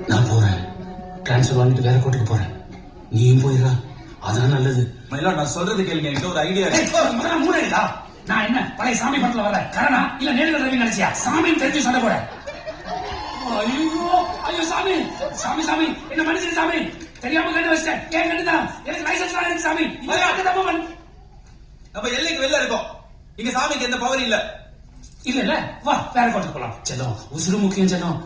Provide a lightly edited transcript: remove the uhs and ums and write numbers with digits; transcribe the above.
நான் போறேன். டிரான்ஸ்ஃபர் வாங்கிட்டு வேற கோட்டுக்கு போறேன். நீயும் போயிடா, அதான் நல்லது. மயிலா, நான் சொல்றது கேளுங்க, என்கிட்ட ஒரு ஐடியா. மூளைடா, நான் என்ன பழைய சாமி படத்துல வர கரணா இல்ல நேரில் ரவி நினைச்சியா? சாமின்னு தெரிஞ்சு சொல்ல போறேன். ஐயோ ஐயோ சாமி சாமி சாமி என்ன மனுஷன் சாமி, தெரியாம கண்டு வச்சிட்டேன். ஏன் கண்டுதான்? எனக்கு லைசன்ஸ் இருக்கு சாமி. நம்ம எல்லைக்கு வெளில இருக்கோம். இங்க சாமிக்கு எந்த பவர் இல்ல. இல்ல வா வேற கோட்டுக்கு போலாம். செல்லம் உசுறு முக்கியம் செல்லம்.